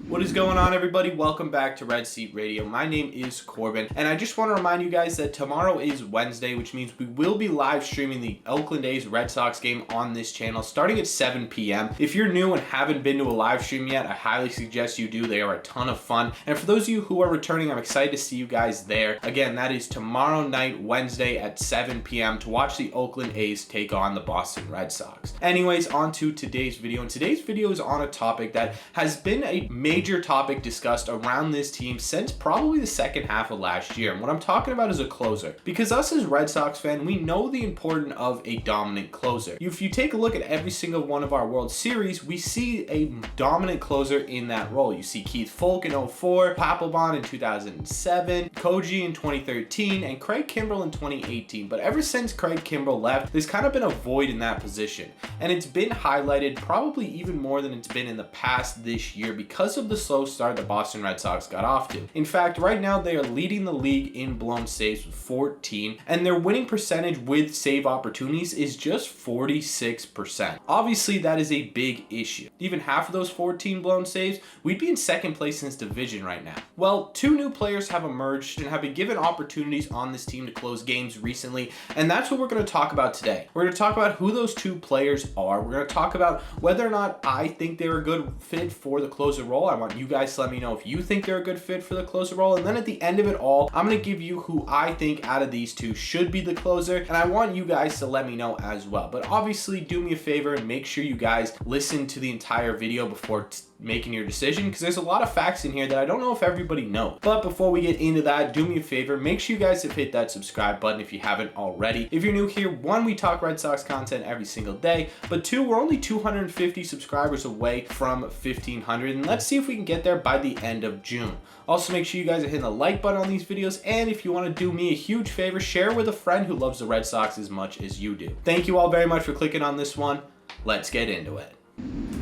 What is going on, everybody? Welcome back to Red Seat Radio. My name is Corbin, and I just want to remind you guys that tomorrow is Wednesday, which means we will be live streaming the Oakland A's Red Sox game on this channel starting at 7 p.m. If you're new and haven't been to a live stream yet, I highly suggest you do. They are a ton of fun. And for those of you who are returning, I'm excited to see you guys there. Again, that is tomorrow night, Wednesday at 7 p.m. to watch the Oakland A's take on the Boston Red Sox. Anyways, on to today's video. And today's video is on a topic that has been a major topic discussed around this team since probably the second half of last year. And what I'm talking about is a closer. Because us as Red Sox fans, we know the importance of a dominant closer. If you take a look at every single one of our World Series, we see a dominant closer in that role. You see Keith Foulke in 2004, Papelbon in 2007, Koji in 2013, and Craig Kimbrell in 2018. But ever since Craig Kimbrell left, there's kind of been a void in that position. And it's been highlighted probably even more than it's been in the past this year because of the slow start the Boston Red Sox got off to. In fact, right now they are leading the league in blown saves with 14, and their winning percentage with save opportunities is just 46%. Obviously, that is a big issue. Even half of those 14 blown saves, we'd be in second place in this division right now. Well, two new players have emerged and have been given opportunities on this team to close games recently, and that's what we're going to talk about today. We're going to talk about who those two players are. We're going to talk about whether or not I think they're a good fit for the closer role. I want you guys to let me know if you think they're a good fit for the closer role. And then at the end of it all, I'm going to give you who I think out of these two should be the closer. And I want you guys to let me know as well. But obviously, do me a favor and make sure you guys listen to the entire video before making your decision, because there's a lot of facts in here that I don't know if everybody knows. But before we get into that, do me a favor, make sure you guys have hit that subscribe button if you haven't already. If you're new here, one, we talk Red Sox content every single day, but two, we're only 250 subscribers away from 1,500, and let's see if we can get there by the end of June. Also, make sure you guys are hitting the like button on these videos, and if you want to do me a huge favor, share with a friend who loves the Red Sox as much as you do. Thank you all very much for clicking on this one. Let's get into it.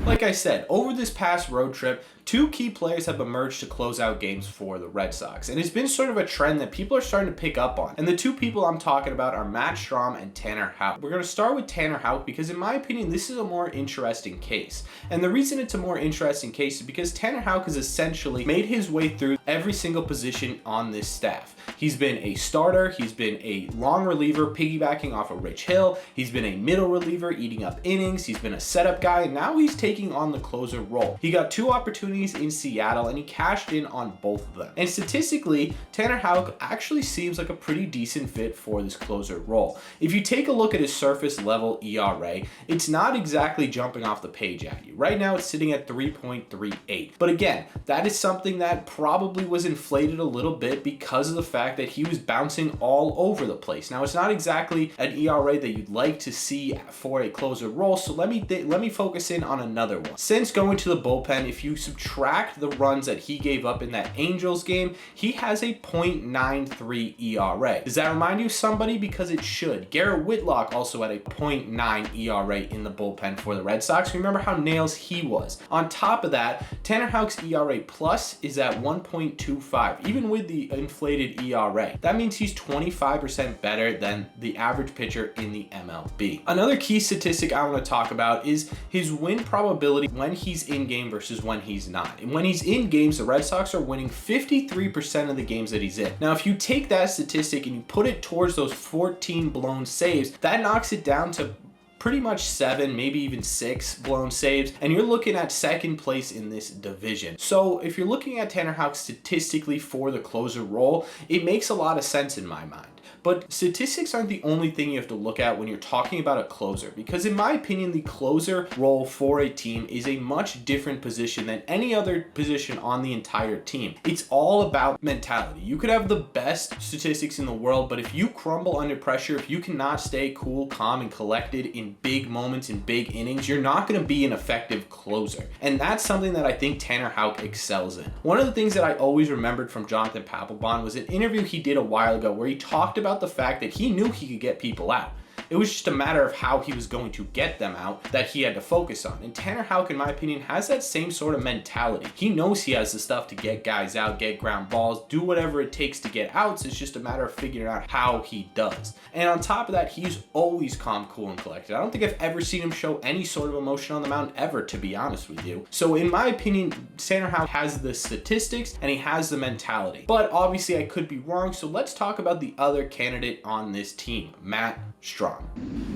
Like I said, over this past road trip, two key players have emerged to close out games for the Red Sox. And it's been sort of a trend that people are starting to pick up on. And the two people I'm talking about are Matt Strahm and Tanner Houck. We're going to start with Tanner Houck because in my opinion, this is a more interesting case. And the reason it's a more interesting case is because Tanner Houck has essentially made his way through every single position on this staff. He's been a starter, he's been a long reliever piggybacking off of Rich Hill, he's been a middle reliever eating up innings, he's been a setup guy, and now he's taking on the closer role. He got two opportunities in Seattle and he cashed in on both of them. And statistically, Tanner Houck actually seems like a pretty decent fit for this closer role. If you take a look at his surface level ERA, it's not exactly jumping off the page at you. Right now it's sitting at 3.38. But again, that is something that probably was inflated a little bit because of the fact that he was bouncing all over the place. Now, it's not exactly an ERA that you'd like to see for a closer role, so let me focus in on another one. Since going to the bullpen, if you subtract the runs that he gave up in that Angels game, he has a .93 ERA. Does that remind you of somebody? Because it should. Garrett Whitlock also had a .9 ERA in the bullpen for the Red Sox. Remember how nails he was. On top of that, Tanner Houck's ERA plus is at 1.25, even with the inflated ERA. That means he's 25% better than the average pitcher in the MLB. Another key statistic I want to talk about is his win probability when he's in game versus when he's not. And when he's in games, the Red Sox are winning 53% of the games that he's in. Now, if you take that statistic and you put it towards those 14 blown saves, that knocks it down to pretty much 7, maybe even 6 blown saves, and you're looking at second place in this division. So if you're looking at Tanner Houck statistically for the closer role, it makes a lot of sense in my mind. But statistics aren't the only thing you have to look at when you're talking about a closer, because in my opinion, the closer role for a team is a much different position than any other position on the entire team. It's all about mentality. You could have the best statistics in the world, but if you crumble under pressure, if you cannot stay cool, calm, and collected in big moments, in big innings, you're not going to be an effective closer. And that's something that I think Tanner Houck excels in. One of the things that I always remembered from Jonathan Papelbon was an interview he did a while ago where he talked about the fact that he knew he could get people out. It was just a matter of how he was going to get them out that he had to focus on. And Tanner Houck, in my opinion, has that same sort of mentality. He knows he has the stuff to get guys out, get ground balls, do whatever it takes to get outs. It's just a matter of figuring out how he does. And on top of that, he's always calm, cool, and collected. I don't think I've ever seen him show any sort of emotion on the mound ever, to be honest with you. So in my opinion, Tanner Houck has the statistics and he has the mentality. But obviously I could be wrong, so let's talk about the other candidate on this team, Matt Stroman.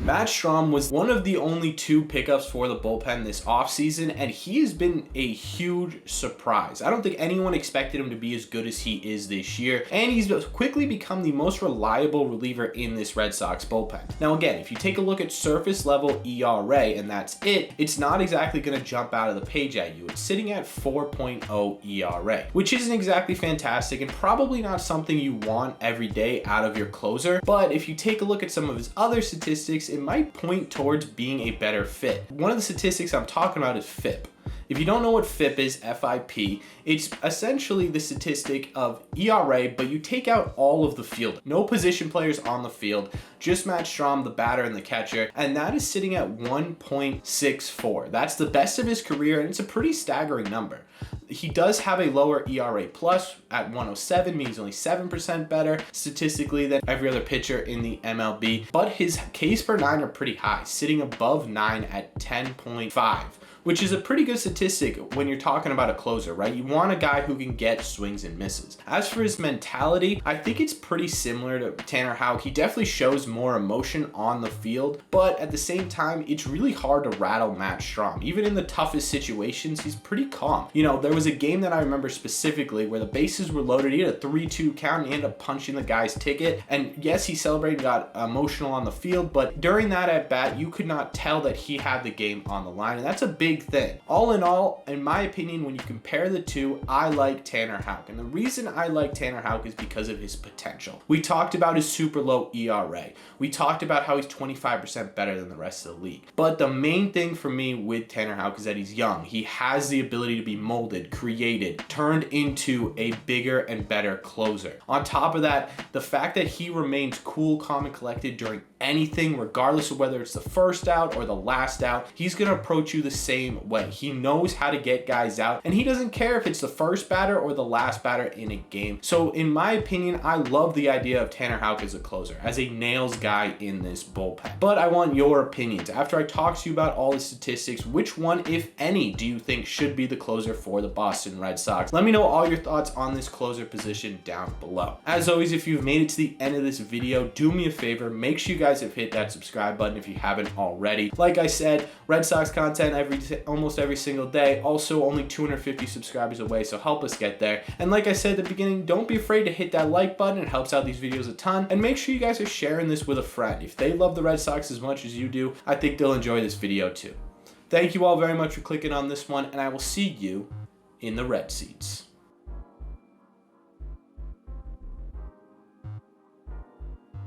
Matt Stroman was one of the only 2 pickups for the bullpen this offseason, and he has been a huge surprise. I don't think anyone expected him to be as good as he is this year, and he's quickly become the most reliable reliever in this Red Sox bullpen. Now again, if you take a look at surface level ERA, and that's it, it's not exactly going to jump out of the page at you. It's sitting at 4.0 ERA, which isn't exactly fantastic and probably not something you want every day out of your closer, but if you take a look at some of his other statistics, it might point towards being a better fit. One of the statistics I'm talking about is FIP. If you don't know what FIP is, FIP, it's essentially the statistic of ERA, but you take out all of the field. No position players on the field, just Matt Stroman, the batter and the catcher, and that is sitting at 1.64. That's the best of his career, and it's a pretty staggering number. He does have a lower ERA plus at 107, means only 7% better statistically than every other pitcher in the MLB, but his Ks per 9 are pretty high, sitting above 9 at 10.5. which is a pretty good statistic when you're talking about a closer, right? You want a guy who can get swings and misses. As for his mentality, I think it's pretty similar to Tanner Houck. He definitely shows more emotion on the field, but at the same time, it's really hard to rattle Matt Stroman. Even in the toughest situations, he's pretty calm. You know, there was a game that I remember specifically where the bases were loaded. He had a 3-2 count and he ended up punching the guy's ticket. And yes, he celebrated, got emotional on the field, but during that at bat, you could not tell that he had the game on the line. And that's a big thing. All in all, in my opinion, when you compare the two, I like Tanner Houck. And the reason I like Tanner Houck is because of his potential. We talked about his super low ERA. We talked about how he's 25% better than the rest of the league. But the main thing for me with Tanner Houck is that he's young. He has the ability to be molded, created, turned into a bigger and better closer. On top of that, the fact that he remains cool, calm, and collected during anything, regardless of whether it's the first out or the last out, he's going to approach you the same way. He knows how to get guys out, and he doesn't care if it's the first batter or the last batter in a game. So in my opinion, I love the idea of Tanner Houck as a closer, as a nails guy in this bullpen. But I want your opinions. After I talk to you about all the statistics, which one, if any, do you think should be the closer for the Boston Red Sox? Let me know all your thoughts on this closer position down below. As always, if you've made it to the end of this video, do me a favor, make sure you guys have hit that subscribe button if you haven't already. Like I said, Red Sox content almost every single day. Also, only 250 subscribers away, so help us get there. And like I said at the beginning, don't be afraid to hit that like button. It helps out these videos a ton. And make sure you guys are sharing this with a friend. If they love the Red Sox as much as you do, I think they'll enjoy this video too. Thank you all very much for clicking on this one, and I will see you in the red seats.